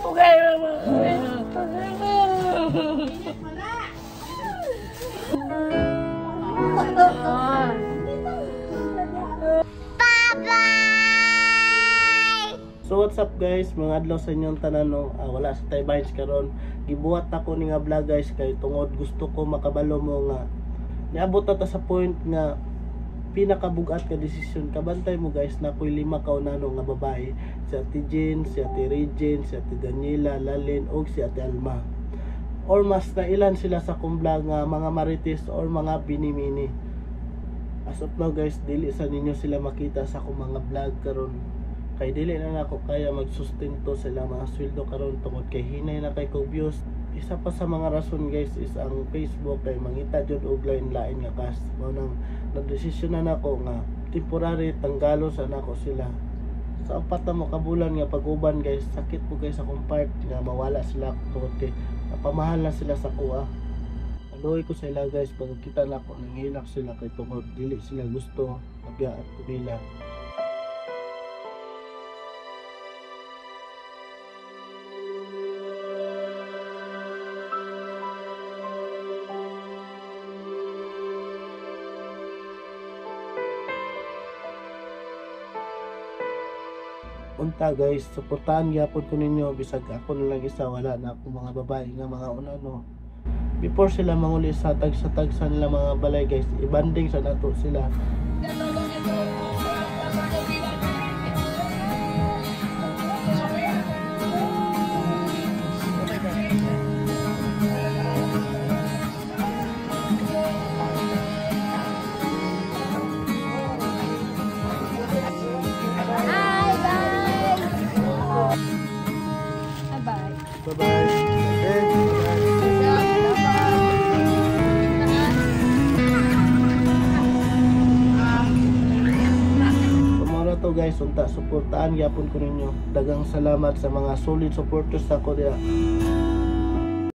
Okay, mama. So what's up guys, mga adlaw sa inyong tanan no. Wala sa Taybains karon. Gibuhat ako ni nga vlog guys kay tungod gusto ko makabalo mo nga niabot na ta sa point nga pinakabugat ka desisyon. Kabantay mo guys na ko'y 5 kaunano nga babae, si Ate Jean, si Ate Regine, si Ate Daniela, Lalin og si Ate Alma. Or mas na ilan sila sa akong vlog nga mga marites or mga binimini. As of now guys, dili sa ninyo sila makita sa akong mga vlog karon. Kay dili na ako kaya magsustento sa ilang mga sweldo karon tungod kay hinay na kay kong views. Isa pa sa mga rason guys is ang Facebook kay mangita jud og lain-lain nga cast. Mao nang nagdesisyonan ako nga temporary tanggalo sa nako sila. Sa 4 na mo kabulan nga pag-uban guys, sakit po guys akong part nga mawala sila tungod kay napamahal na sila sa kuha. Aluoy ko sa ila guys pag kita na ako nangilak sila kay tungod dili sila gusto pagyaat ko nila. Unta guys, suportahan gyapon ko ninyo bisag ako na lang isa wala na akong mga babae nga mga unano. Before sila manguli sa tag sa nila mga balay guys, ibanding sa nato sila. Guys, unta suportahan gyapon ko ninyo. Dagang salamat sa mga solid supporters ako diha.